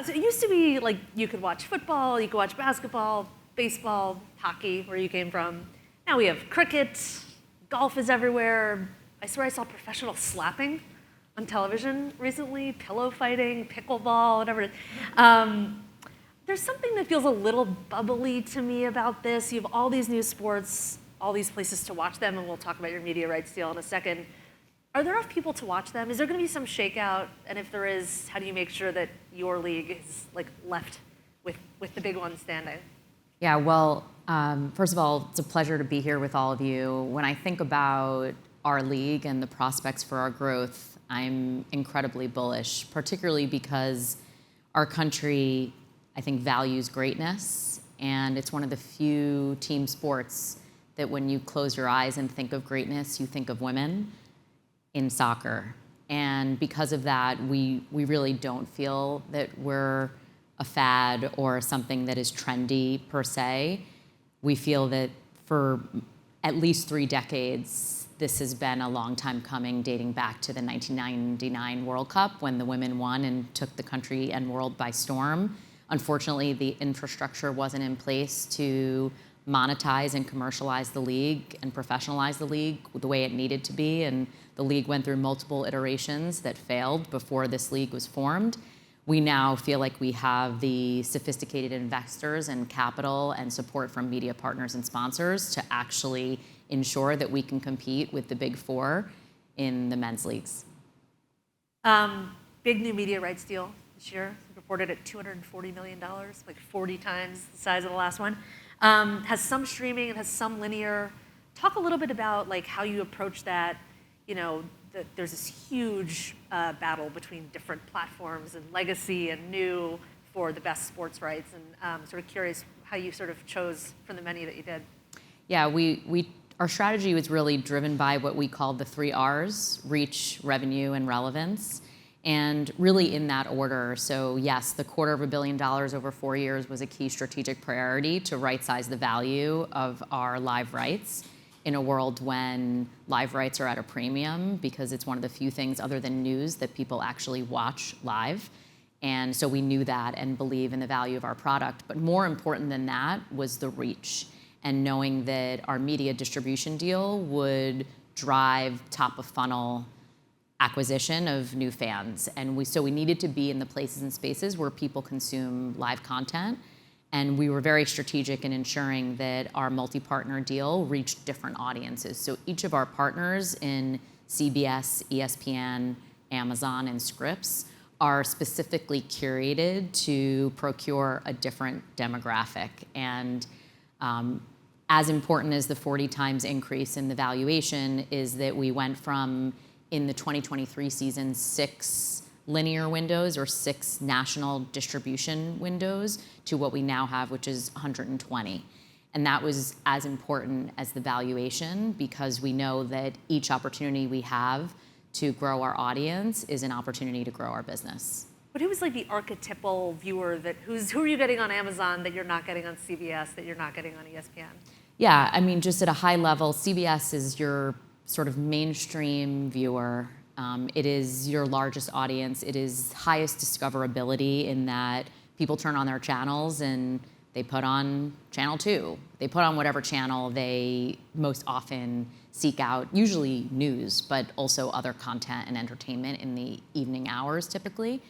So it used to be like you could watch football, you could watch basketball, baseball, hockey, where you came from. Now we have cricket, golf is everywhere. I swear I saw professional slapping on television recently, pillow fighting, pickleball, whatever it is. There's something that feels a little bubbly to me about this. You have all these new sports, all these places to watch them, and we'll talk about your media rights deal in a second. Are there enough people to watch them? Is there going to be some shakeout? And if there is, how do you make sure that your league is like left with the big ones standing? Yeah, well, first of all, it's a pleasure to be here with all of you. When I think about our league and the prospects for our growth, I'm incredibly bullish, particularly because our country, I think, values greatness, and it's one of the few team sports that when you close your eyes and think of greatness, you think of women in soccer. And because of that, we really don't feel that we're a fad or something that is trendy per se. We feel that for at least 3 decades, this has been a long time coming, dating back to the 1999 World Cup when the women won and took the country and world by storm. Unfortunately, the infrastructure wasn't in place to monetize and commercialize the league and professionalize the league the way it needed to be, and the league went through multiple iterations that failed before this league was formed. We now feel like we have the sophisticated investors and capital and support from media partners and sponsors to actually ensure that we can compete with the big four in the men's leagues. Big new media rights deal this year, reported at $240 million, like 40 times the size of the last one. Has some streaming, it has some linear. Talk a little bit about like how you approach that. You know, there's this huge battle between different platforms and legacy and new for the best sports rights, and sort of curious how you sort of chose from the menu that you did. Yeah, our strategy was really driven by what we called the 3 R's: reach, revenue, and relevance. And really in that order. So yes, the $250 million over 4 years was a key strategic priority to right-size the value of our live rights in a world when live rights are at a premium, because it's one of the few things other than news that people actually watch live. And so we knew that and believe in the value of our product. But more important than that was the reach, and knowing that our media distribution deal would drive top of funnel acquisition of new fans. And so we needed to be in the places and spaces where people consume live content. And we were very strategic in ensuring that our multi-partner deal reached different audiences. So each of our partners in CBS, ESPN, Amazon, and Scripps are specifically curated to procure a different demographic. And as important as the 40 times increase in the valuation is that we went from, in the 2023 season, 6 linear windows or 6 national distribution windows to what we now have, which is 120. And that was as important as the valuation, because we know that each opportunity we have to grow our audience is an opportunity to grow our business. But who was like the archetypal viewer who are you getting on Amazon that you're not getting on CBS, that you're not getting on ESPN? Yeah, I mean, just at a high level, CBS is your sort of mainstream viewer. It is your largest audience. It is highest discoverability in that people turn on their channels and they put on channel 2. They put on whatever channel they most often seek out, usually news, but also other content and entertainment in the evening hours typically.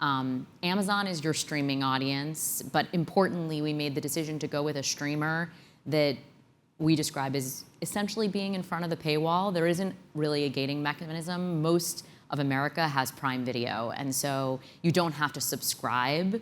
Amazon is your streaming audience, but importantly, we made the decision to go with a streamer that we describe as essentially being in front of the paywall. There isn't really a gating mechanism. Most of America has Prime Video, and so you don't have to subscribe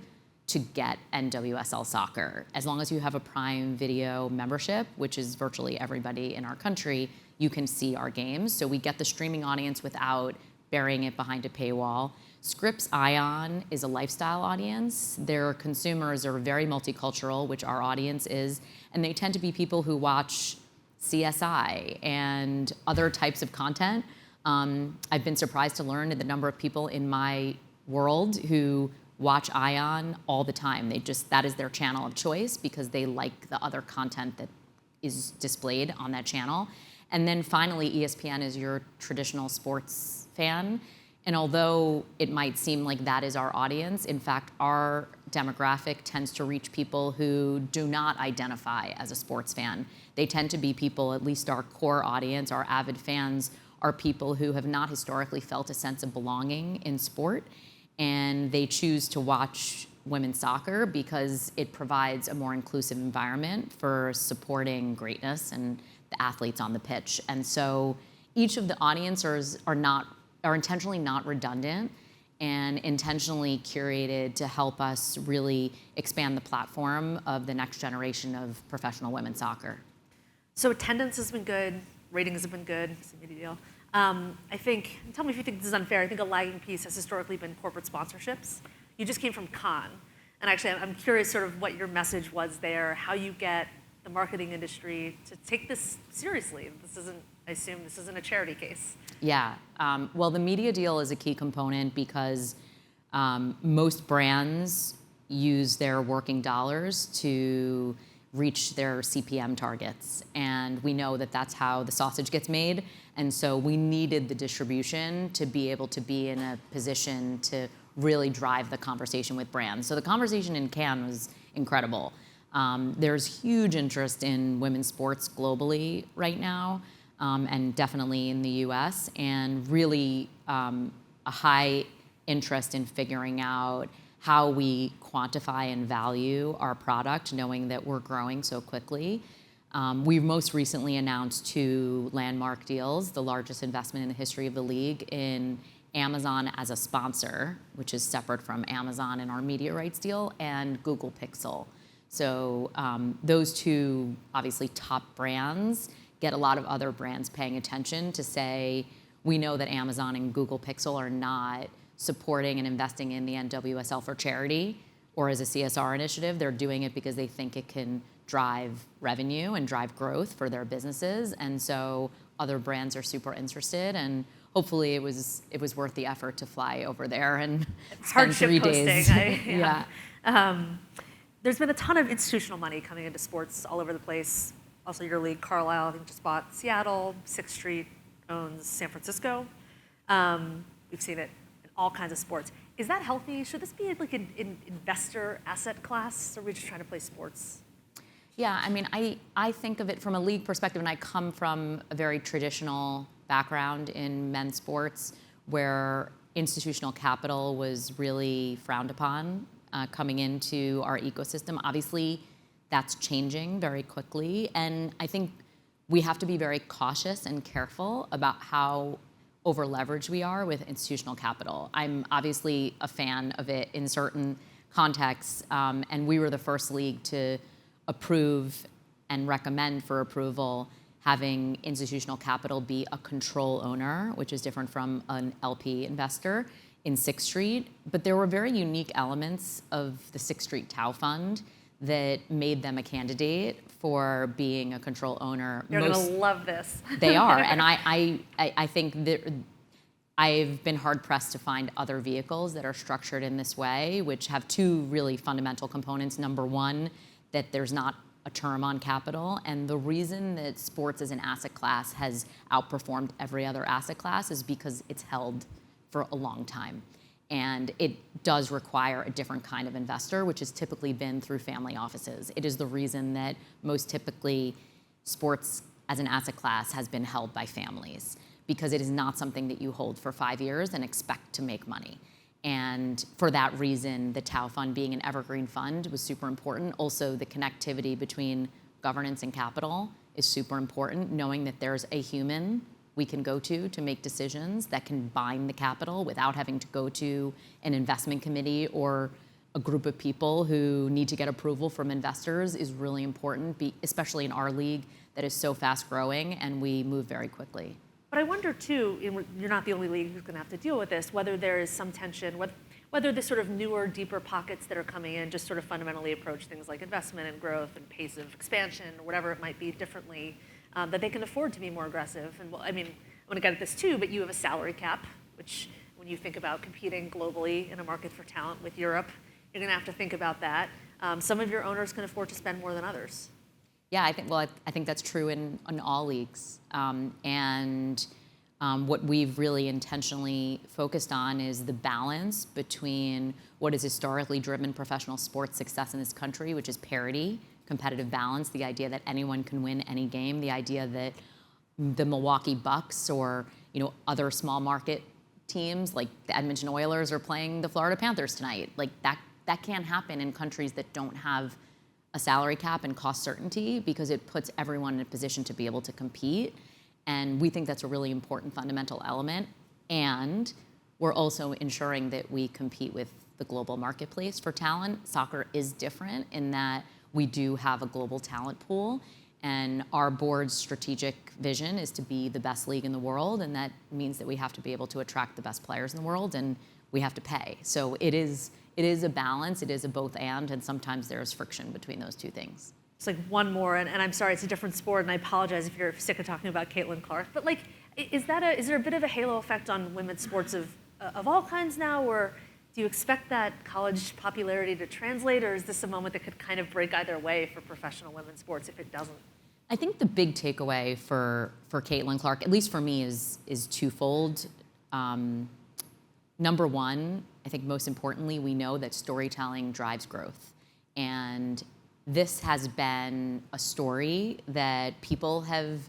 to get NWSL soccer. As long as you have a Prime Video membership, which is virtually everybody in our country, you can see our games. So we get the streaming audience without burying it behind a paywall. Scripps Ion is a lifestyle audience. Their consumers are very multicultural, which our audience is, and they tend to be people who watch CSI and other types of content. I've been surprised to learn the number of people in my world who watch Ion all the time. That is their channel of choice because they like the other content that is displayed on that channel. And then finally, ESPN is your traditional sports fan. And although it might seem like that is our audience, in fact, our demographic tends to reach people who do not identify as a sports fan. They tend to be people, at least our core audience, our avid fans, are people who have not historically felt a sense of belonging in sport, and they choose to watch women's soccer because it provides a more inclusive environment for supporting greatness and the athletes on the pitch. And so each of the audiences are intentionally not redundant and intentionally curated to help us really expand the platform of the next generation of professional women's soccer. So attendance has been good, ratings have been good, it's a media deal. I think, tell me if you think this is unfair, I think a lagging piece has historically been corporate sponsorships. You just came from Cannes, and actually I'm curious sort of what your message was there, how you get the marketing industry to take this seriously. I assume this isn't a charity case. Yeah, well, the media deal is a key component because most brands use their working dollars to reach their CPM targets. And we know that that's how the sausage gets made. And so we needed the distribution to be able to be in a position to really drive the conversation with brands. So the conversation in Cannes was incredible. There's huge interest in women's sports globally right now, and definitely in the US, and really a high interest in figuring out how we quantify and value our product, knowing that we're growing so quickly. We've most recently announced 2 landmark deals, the largest investment in the history of the league in Amazon as a sponsor, which is separate from Amazon in our media rights deal, and Google Pixel. So those 2 obviously top brands get a lot of other brands paying attention to say, we know that Amazon and Google Pixel are not supporting and investing in the NWSL for charity or as a CSR initiative. They're doing it because they think it can drive revenue and drive growth for their businesses. And so other brands are super interested, and hopefully it was worth the effort to fly over there and spend 3 days. Yeah. There's been a ton of institutional money coming into sports all over the place. Also your league, Carlisle, I think just bought Seattle. Sixth Street owns San Francisco. We've seen it in all kinds of sports. Is that healthy? Should this be like an investor asset class, or are we just trying to play sports? Yeah, I mean, I think of it from a league perspective, and I come from a very traditional background in men's sports where institutional capital was really frowned upon coming into our ecosystem. Obviously, that's changing very quickly, and I think we have to be very cautious and careful about how over-leveraged we are with institutional capital. I'm obviously a fan of it in certain contexts, and we were the first league to approve and recommend for approval having institutional capital be a control owner, which is different from an LP investor in Sixth Street. But there were very unique elements of the Sixth Street Tau Fund that made them a candidate for being a control owner. You're going to love this. They are, and I think that I've been hard-pressed to find other vehicles that are structured in this way, which have 2 really fundamental components. Number one, that there's not a term on capital, and the reason that sports as an asset class has outperformed every other asset class is because it's held for a long time. And it does require a different kind of investor, which has typically been through family offices. It is the reason that most typically sports as an asset class has been held by families, because it is not something that you hold for 5 years and expect to make money. And for that reason, the Tau Fund being an evergreen fund was super important. Also, the connectivity between governance and capital is super important, knowing that there's a human we can go to make decisions that can bind the capital without having to go to an investment committee or a group of people who need to get approval from investors is really important, especially in our league that is so fast growing and we move very quickly. But I wonder too, you're not the only league who's going to have to deal with this, whether there is some tension, whether the sort of newer, deeper pockets that are coming in just sort of fundamentally approach things like investment and growth and pace of expansion or whatever it might be differently, that they can afford to be more aggressive. And well, I mean, I'm going to get at this too, but you have a salary cap, which when you think about competing globally in a market for talent with Europe, you're going to have to think about that. Some of your owners can afford to spend more than others. Yeah, I think that's true in all leagues. And What we've really intentionally focused on is the balance between what has historically driven professional sports success in this country, which is parity, competitive balance, the idea that anyone can win any game, the idea that the Milwaukee Bucks or other small market teams like the Edmonton Oilers are playing the Florida Panthers tonight. Like that can't happen in countries that don't have a salary cap and cost certainty, because it puts everyone in a position to be able to compete. And we think that's a really important fundamental element. And we're also ensuring that we compete with the global marketplace for talent. Soccer is different in that we do have a global talent pool, and our board's strategic vision is to be the best league in the world, and that means that we have to be able to attract the best players in the world, and we have to pay. So it is a balance, it is a both and sometimes there's friction between those two things. It's like one more, and I'm sorry, it's a different sport, and I apologize if you're sick of talking about Caitlyn Clark, but like, is there a bit of a halo effect on women's sports of all kinds now, or do you expect that college popularity to translate, or is this a moment that could kind of break either way for professional women's sports if it doesn't? I think the big takeaway for Caitlyn Clark, at least for me, is twofold. Number one, I think most importantly, we know that storytelling drives growth. And this has been a story that people have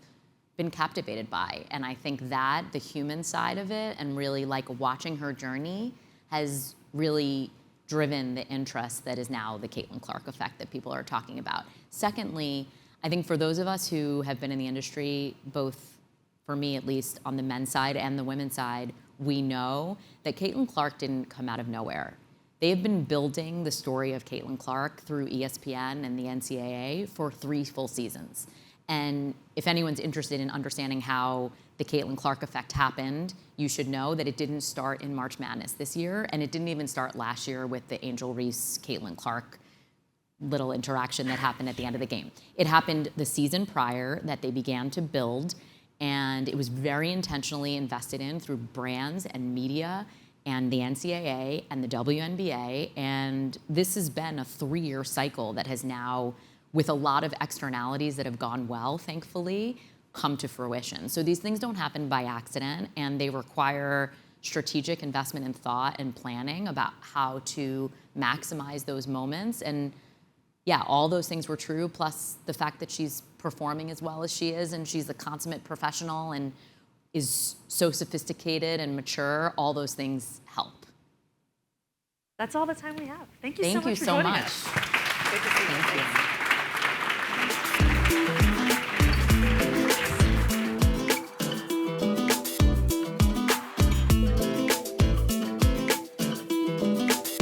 been captivated by. And I think that the human side of it and really like watching her journey has really driven the interest that is now the Caitlyn Clark effect that people are talking about. Secondly, I think for those of us who have been in the industry, both for me at least on the men's side and the women's side, we know that Caitlyn Clark didn't come out of nowhere. They have been building the story of Caitlyn Clark through ESPN and the NCAA for 3 full seasons. And if anyone's interested in understanding how the Caitlyn Clark effect happened, you should know that it didn't start in March Madness this year, and it didn't even start last year with the Angel Reese, Caitlyn Clark little interaction that happened at the end of the game. It happened the season prior that they began to build, and it was very intentionally invested in through brands and media and the NCAA and the WNBA, and this has been a 3-year cycle that has now, with a lot of externalities that have gone well, thankfully, come to fruition. So these things don't happen by accident, and they require strategic investment and thought and planning about how to maximize those moments. And yeah, all those things were true, plus the fact that she's performing as well as she is, and she's a consummate professional and is so sophisticated and mature, all those things help. That's all the time we have. Thank you so much for joining us. Thank you so much. Good to see you. Thank you.